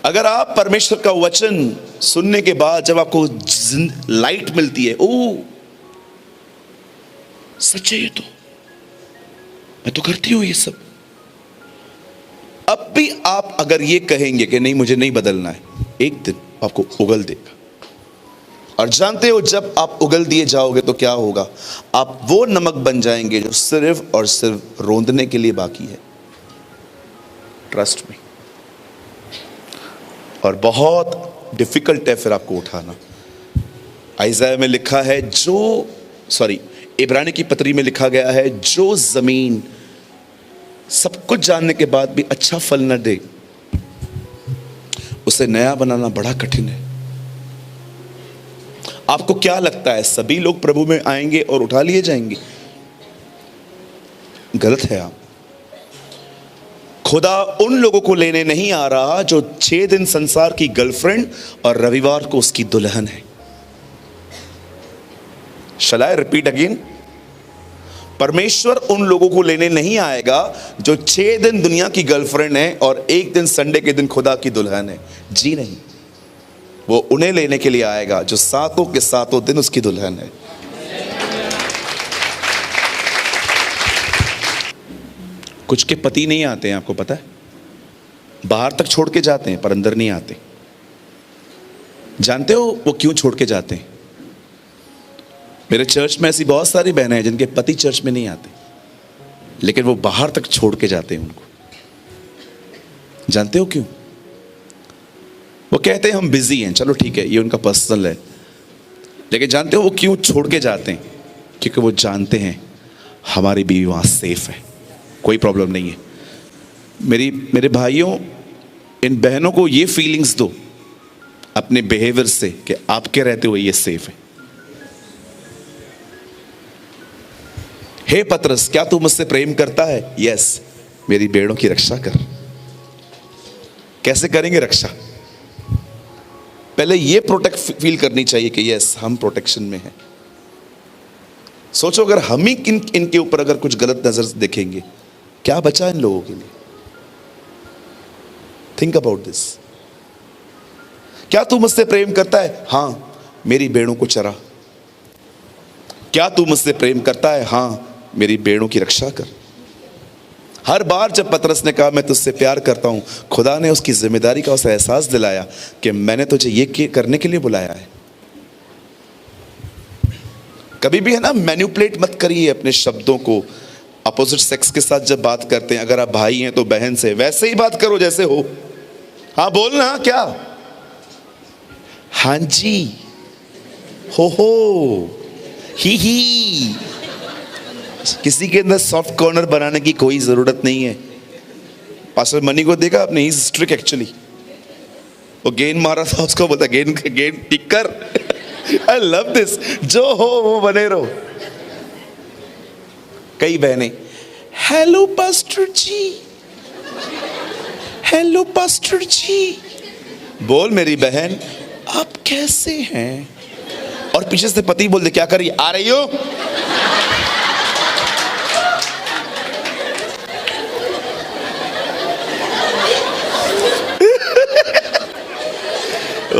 अगर आप परमेश्वर का वचन सुनने के बाद जब आपको लाइट मिलती है, ओ सच है ये तो, मैं तो करती हूं ये सब, अब भी आप अगर ये कहेंगे कि नहीं मुझे नहीं बदलना है, एक दिन आपको उगल देगा। और जानते हो जब आप उगल दिए जाओगे तो क्या होगा, आप वो नमक बन जाएंगे जो सिर्फ और सिर्फ रोंदने के लिए बाकी है। ट्रस्ट में। और बहुत डिफिकल्ट है फिर आपको उठाना। आइज़ाया में लिखा है इब्रानी की पत्री में लिखा गया है, जो जमीन सब कुछ जानने के बाद भी अच्छा फल न दे, उसे नया बनाना बड़ा कठिन है। आपको क्या लगता है सभी लोग प्रभु में आएंगे और उठा लिए जाएंगे? गलत है आप। खुदा उन लोगों को लेने नहीं आ रहा जो 6 दिन संसार की गर्लफ्रेंड और रविवार को उसकी दुल्हन है। Shall I repeat again? परमेश्वर उन लोगों को लेने नहीं आएगा जो 6 दिन दुनिया की गर्लफ्रेंड है और एक दिन संडे के दिन खुदा की दुल्हन है। जी नहीं, वो उन्हें लेने के लिए आएगा जो सातों के सातों दिन उसकी दुल्हन है। कुछ के पति नहीं आते हैं, आपको पता है, बाहर तक छोड़ के जाते हैं पर अंदर नहीं आते। जानते हो वो क्यों छोड़ के जाते हैं? मेरे चर्च में ऐसी बहुत सारी बहनें हैं जिनके पति चर्च में नहीं आते, लेकिन वो बाहर तक छोड़ के जाते हैं उनको। जानते हो क्यों? वो कहते हैं हम बिजी हैं, चलो ठीक है, ये उनका पर्सनल है, लेकिन जानते हो वो क्यों छोड़ के जाते हैं? क्योंकि वो जानते हैं हमारी बीवी वहां सेफ है, कोई प्रॉब्लम नहीं है। मेरे भाइयों, इन बहनों को ये फीलिंग्स दो अपने बिहेवियर से कि आपके रहते हुए ये सेफ है। हे पतरस, क्या तू मुझसे प्रेम करता है? यस, मेरी भेड़ों की रक्षा कर। कैसे करेंगे रक्षा? पहले ये प्रोटेक्ट फील करनी चाहिए कि यस हम प्रोटेक्शन में हैं। सोचो अगर हम ही इनके ऊपर अगर कुछ गलत नजर से देखेंगे, क्या बचा इन लोगों के लिए? Think about this. क्या तू मुझसे प्रेम करता है? हाँ, मेरी भेड़ों को चरा। क्या तू मुझसे प्रेम करता है? हाँ, मेरी भेड़ों की रक्षा कर। हर बार जब पतरस ने कहा मैं तुझसे प्यार करता हूं, खुदा ने उसकी जिम्मेदारी का उसे एहसास दिलाया कि मैंने तुझे ये करने के लिए बुलाया है। कभी भी है ना, मैनिपुलेट मत करिए अपने शब्दों को। अपोजिट सेक्स के साथ जब बात करते हैं, अगर आप भाई हैं तो बहन से वैसे ही बात करो जैसे हो। हाँ बोलना, क्या? हाँ जी, हो, ही। किसी के अंदर सॉफ्ट कॉर्नर बनाने की कोई जरूरत नहीं है। पास्टर मनी को देखा आपने, ही इज स्ट्रिक्ट एक्चुअली। वो गेंद मारा था, उसको बोलता गेंद टिक कर। आई लव दिस, जो हो वो बने रहो। कई बहनें, हेलो पास्टर जी, हेलो पास्टर जी। बोल मेरी बहन, आप कैसे हैं? और पीछे से पति बोल दे, क्या कर रही, आ रही हो?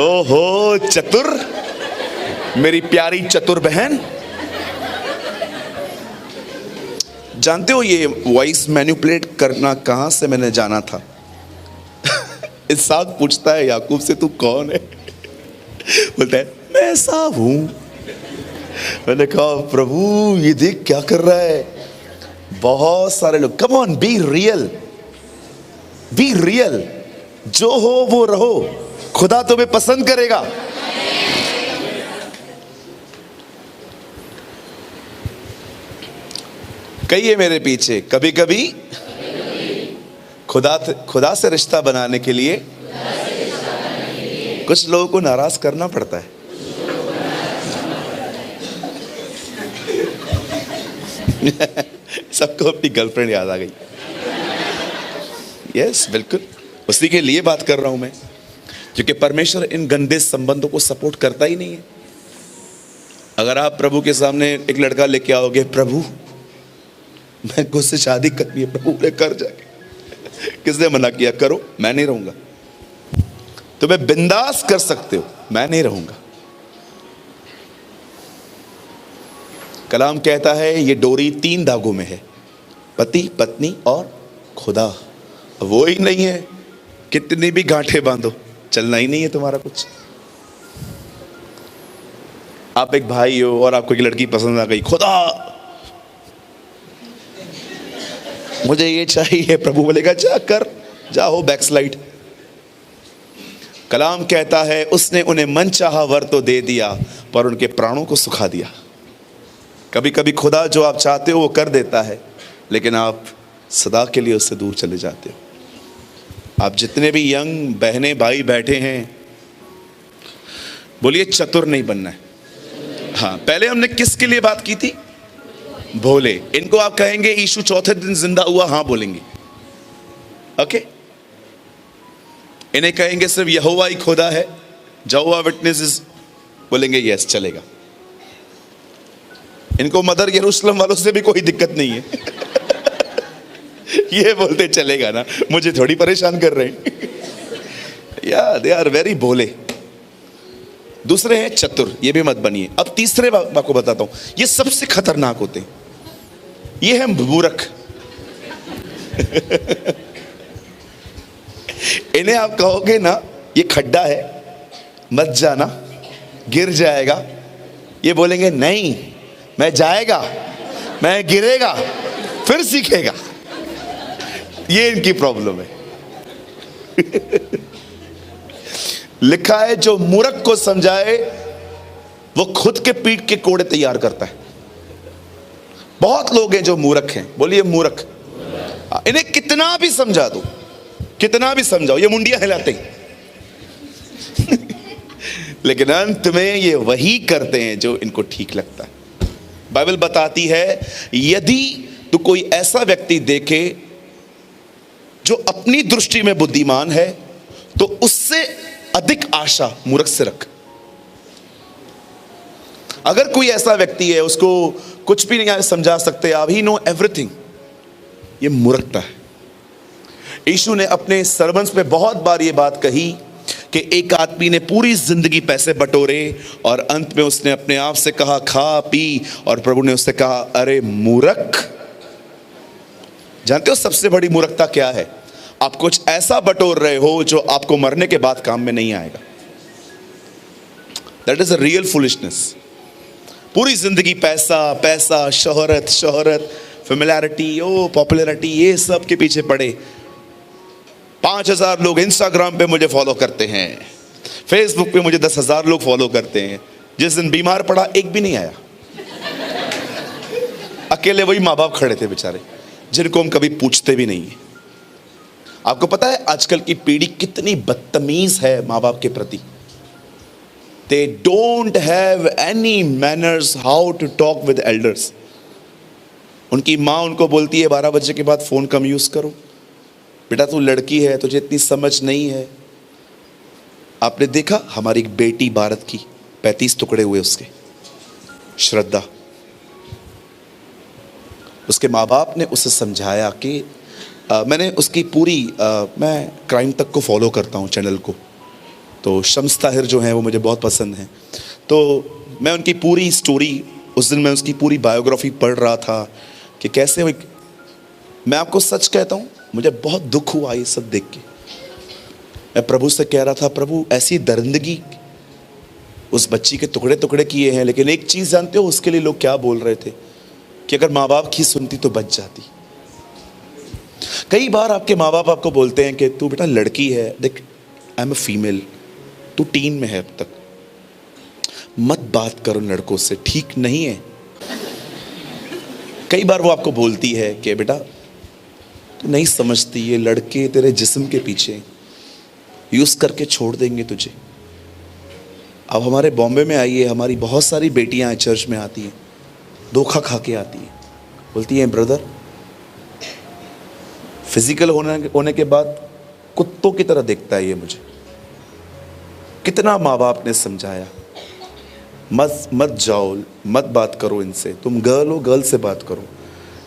ओहो चतुर, मेरी प्यारी चतुर बहन। जानते हो ये वॉइस मैनिपुलेट करना कहां से मैंने जाना था? इसहाक पूछता है याकूब से, तू कौन है? बोलता है मैं ऐसा हूं। मैंने कहा प्रभु ये देख क्या कर रहा है। बहुत सारे लोग, come on, be real, be real. जो हो वो रहो, खुदा तुम्हें पसंद करेगा। कहिए मेरे पीछे, कभी कभी खुदा से रिश्ता बनाने के लिए कुछ लोगों को नाराज करना पड़ता है। सबको अपनी गर्लफ्रेंड याद आ गई। यस, बिल्कुल उसी के लिए बात कर रहा हूं मैं, क्योंकि परमेश्वर इन गंदे संबंधों को सपोर्ट करता ही नहीं है। अगर आप प्रभु के सामने एक लड़का लेके आओगे, प्रभु मैं उससे शादी करनी है, प्रभु ने कर जाके, किसने मना किया? करो, मैं नहीं रहूंगा। तुम्हें बिंदास कर सकते हो, मैं नहीं रहूंगा। कलाम कहता है ये डोरी 3 धागों में है, पति, पत्नी और खुदा। वो ही नहीं है, कितनी भी गांठें बांधो, चलना ही नहीं है तुम्हारा कुछ। आप एक भाई हो और आपको एक लड़की पसंद आ गई, खुदा मुझे ये चाहिए, प्रभु बोलेगा जा कर, जा हो बैकस्लाइड। कलाम कहता है उसने उन्हें मनचाहा वर तो दे दिया, पर उनके प्राणों को सुखा दिया। कभी कभी खुदा जो आप चाहते हो वो कर देता है, लेकिन आप सदा के लिए उससे दूर चले जाते हो। आप जितने भी यंग बहनें भाई बैठे हैं, बोलिए चतुर नहीं बनना है। हाँ, पहले हमने किसके लिए बात की थी? भोले। इनको आप कहेंगे यीशु चौथे दिन जिंदा हुआ, हाँ बोलेंगे, ओके। इन्हें कहेंगे सिर्फ यहोवा ही खुदा है, यहोवा विटनेसेस, बोलेंगे यस, चलेगा। इनको मदर यरूशलेम वालों से भी कोई दिक्कत नहीं है ये बोलते चलेगा ना, मुझे थोड़ी परेशान कर रहे हैं या दे आर वेरी भोले। दूसरे हैं चतुर, ये भी मत बनिए। अब तीसरे आपको बताता हूं, ये सबसे खतरनाक होते हैं, ये है मूर्ख इन्हें आप कहोगे ना ये खड्डा है, मत जाना, गिर जाएगा, ये बोलेंगे नहीं, मैं जाएगा, मैं गिरेगा, फिर सीखेगा। ये इनकी प्रॉब्लम है लिखा है जो मूर्ख को समझाए वो खुद के पीठ के कोड़े तैयार करता है। बहुत लोग हैं जो मूर्ख हैं, बोलिए मूर्ख। इन्हें कितना भी समझा दो, कितना भी समझाओ, ये मुंडियां हिलाते हैं लेकिन अंत में ये वही करते हैं जो इनको ठीक लगता है। बाइबल बताती है यदि तो कोई ऐसा व्यक्ति देखे जो अपनी दृष्टि में बुद्धिमान है, तो उससे अधिक आशा मूर्ख से रख। अगर कोई ऐसा व्यक्ति है उसको कुछ भी नहीं समझा सकते आप, ही नो एवरीथिंग, ये मूर्खता है। यीशु ने अपने सर्वंट्स पे बहुत बार ये बात कही कि एक आदमी ने पूरी जिंदगी पैसे बटोरे और अंत में उसने अपने आप से कहा खा पी, और प्रभु ने उससे कहा अरे मूर्ख। जानते हो सबसे बड़ी मूर्खता क्या है? आप कुछ ऐसा बटोर रहे हो जो आपको मरने के बाद काम में नहीं आएगा। That is a real foolishness. पूरी जिंदगी पैसा पैसा, शोहरत शोहरत, फेमिलियरिटी, ओ पॉपुलैरिटी, ये सब के पीछे पड़े। 5000 लोग इंस्टाग्राम पे मुझे फॉलो करते हैं, फेसबुक पे मुझे 10,000 लोग फॉलो करते हैं। जिस दिन बीमार पड़ा एक भी नहीं आया, अकेले वही माँ बाप खड़े थे बेचारे, जिनको हम कभी पूछते भी नहीं है। आपको पता है आजकल की पीढ़ी कितनी बदतमीज है माँ बाप के प्रति। They don't have any manners how to talk with elders. उनकी माँ उनको बोलती है 12 बजे के बाद फोन कम यूज करो, बेटा तू लड़की है, तुझे इतनी समझ नहीं है। आपने देखा हमारी एक बेटी भारत की, 35 टुकड़े हुए उसके, श्रद्धा। उसके माँ बाप ने उसे समझाया कि मैंने उसकी पूरी मैं क्राइम तक को फॉलो करता हूँ चैनल को, तो शम्स ताहिर जो हैं वो मुझे बहुत पसंद हैं। तो मैं उनकी पूरी स्टोरी, उस दिन मैं उसकी पूरी बायोग्राफी पढ़ रहा था कि कैसे मैं आपको सच कहता हूँ, मुझे बहुत दुख हुआ ये सब देख के। मैं प्रभु से कह रहा था प्रभु ऐसी दरिंदगी उस बच्ची के टुकड़े टुकड़े किए हैं, लेकिन एक चीज़ जानते हो उसके लिए लोग क्या बोल रहे थे कि अगर माँ बाप की सुनती तो बच जाती। कई बार आपके माँ बाप आपको बोलते हैं कि तू बेटा लड़की है, देख आई एम अ फीमेल, तू टीन में है अब तक, मत बात करो लड़कों से, ठीक नहीं है। कई बार वो आपको बोलती है कि बेटा तू नहीं समझती, ये लड़के तेरे जिस्म के पीछे यूज करके छोड़ देंगे तुझे। अब हमारे बॉम्बे में आइए, हमारी बहुत सारी बेटियां चर्च में आती हैं, धोखा खा के आती हैं, बोलती हैं ब्रदर फिजिकल होने के बाद कुत्तों की तरह देखता है ये मुझे। कितना माँ बाप ने समझाया मत जाओ, मत बात करो इनसे, तुम गर्ल हो गर्ल से बात करो,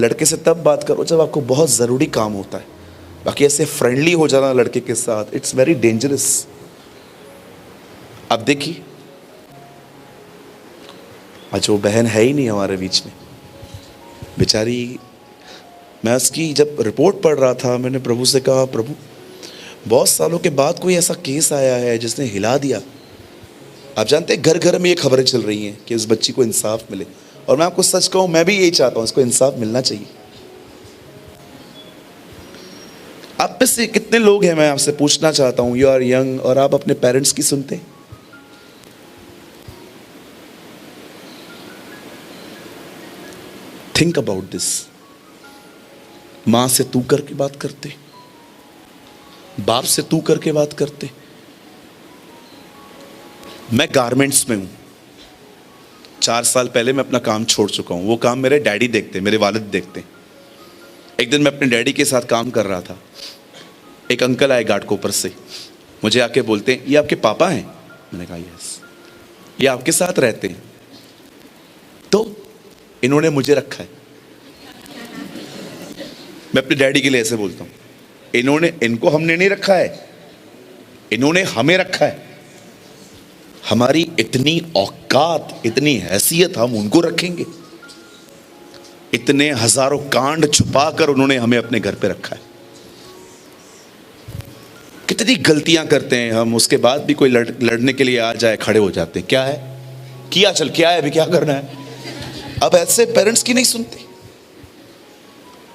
लड़के से तब बात करो जब आपको बहुत ज़रूरी काम होता है। बाकी ऐसे फ्रेंडली हो जाना लड़के के साथ, इट्स वेरी डेंजरस। अब देखिए, आज वो बहन है ही नहीं हमारे बीच में बेचारी। मैं उसकी जब रिपोर्ट पढ़ रहा था, मैंने प्रभु से कहा, प्रभु बहुत सालों के बाद कोई ऐसा केस आया है जिसने हिला दिया। आप जानते हैं घर घर में ये खबरें चल रही हैं कि उस बच्ची को इंसाफ मिले, और मैं आपको सच कहूं, मैं भी यही चाहता हूं, इसको इंसाफ मिलना चाहिए। आप में से कितने लोग हैं, मैं आपसे पूछना चाहता हूं, यू आर यंग और आप अपने पेरेंट्स की सुनते? Think about this. मां से तू करके बात करते, बाप से तू करके बात करते। मैं गारमेंट्स में हूं, 4 साल पहले मैं अपना काम छोड़ चुका हूं। वो काम मेरे डैडी देखते, मेरे वालिद देखते। एक दिन मैं अपने डैडी के साथ काम कर रहा था, एक अंकल आए घाटकोपर से, मुझे आके बोलते हैं, ये आपके पापा हैं? मैंने कहा यस। ये आपके साथ रहते हैं? तो इन्होंने मुझे रखा है। मैं अपने डैडी के लिए ऐसे बोलता हूं, इनको हमने नहीं रखा है, इन्होंने हमें रखा है। हमारी इतनी औकात, इतनी हैसियत, हम उनको रखेंगे? इतने हजारों कांड छुपाकर उन्होंने हमें अपने घर पे रखा है। कितनी गलतियां करते हैं हम, उसके बाद भी कोई लड़ने के लिए आ जाए, खड़े हो जाते हैं। क्या है किया, चल क्या है, अभी क्या करना है। अब ऐसे पेरेंट्स की नहीं सुनते।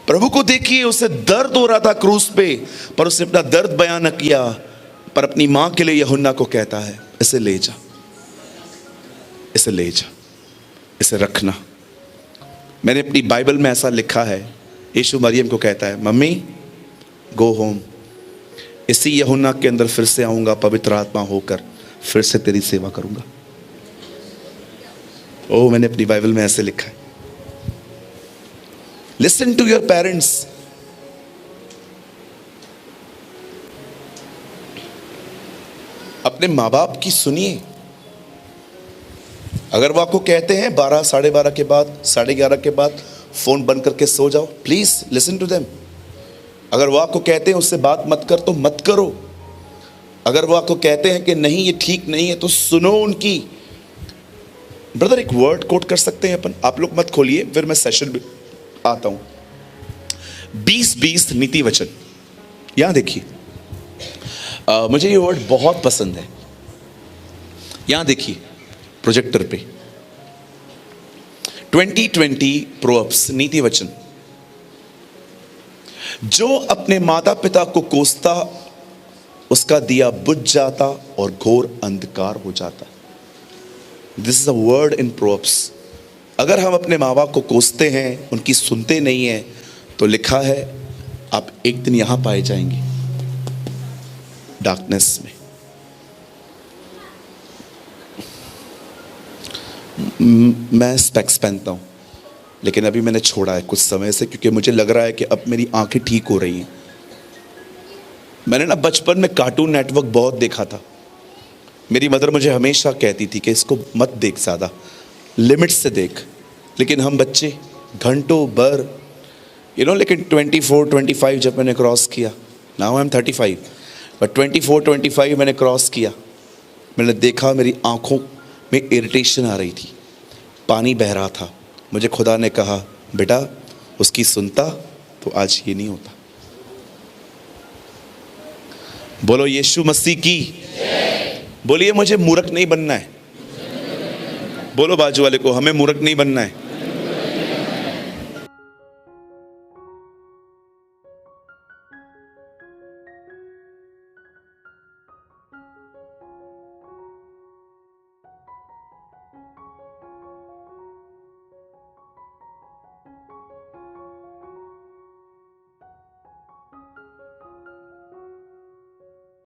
प्रभु को देखिए, उसे दर्द हो रहा था क्रूस पे, पर उसने अपना दर्द बयान न किया, पर अपनी मां के लिए यूहन्ना को कहता है, इसे ले जा, इसे ले जा, इसे रखना। मैंने अपनी बाइबल में ऐसा लिखा है, यीशु मरियम को कहता है, मम्मी गो होम, इसी यूहन्ना के अंदर फिर से आऊंगा, पवित्र आत्मा होकर फिर से तेरी सेवा करूंगा। ओ, मैंने अपनी बाइबल में ऐसे लिखा है। Listen to your parents. अपने माँ बाप की सुनिए। अगर वो आपको कहते हैं 12, 12:30 के बाद, 11:30 के बाद फोन बंद करके सो जाओ, प्लीज लिसन टू देम। अगर वो आपको कहते हैं उससे बात मत कर, तो मत करो। अगर वो आपको कहते हैं कि नहीं ये ठीक नहीं है, तो सुनो उनकी। ब्रदर, एक वर्ड कोट कर सकते हैं अपन, आप लोग मत खोलिए, फिर मैं सेशन में आता हूं। 20-20 नीति वचन, यहां देखिए। मुझे ये वर्ड बहुत पसंद है। यहां देखिए प्रोजेक्टर पे, 2020 प्रोअप्स नीति वचन। जो अपने माता पिता को कोसता, उसका दिया बुझ जाता और घोर अंधकार हो जाता। This is a word in Proverbs. अगर हम अपने माँ बाप को कोसते हैं, उनकी सुनते नहीं हैं, तो लिखा है आप एक दिन यहां पाए जाएंगे, डार्कनेस में। मैं स्पेक्स पहनता हूं, लेकिन अभी मैंने छोड़ा है कुछ समय से, क्योंकि मुझे लग रहा है कि अब मेरी आंखें ठीक हो रही हैं। मैंने ना बचपन में कार्टून नेटवर्क बहुत देखा था। मेरी मदर मुझे हमेशा कहती थी कि इसको मत देख, ज़्यादा लिमिट से देख। लेकिन हम बच्चे घंटों भर लेकिन 24-25 जब मैंने क्रॉस किया, नाउ आई एम 35, बट 24-25 मैंने क्रॉस किया, मैंने देखा मेरी आंखों में इरिटेशन आ रही थी, पानी बह रहा था। मुझे खुदा ने कहा, बेटा उसकी सुनता तो आज ये नहीं होता। बोलो यीशु मसीह की। बोलिए मुझे मूर्ख नहीं बनना है। बोलो बाजू वाले को, हमें मूर्ख नहीं बनना है।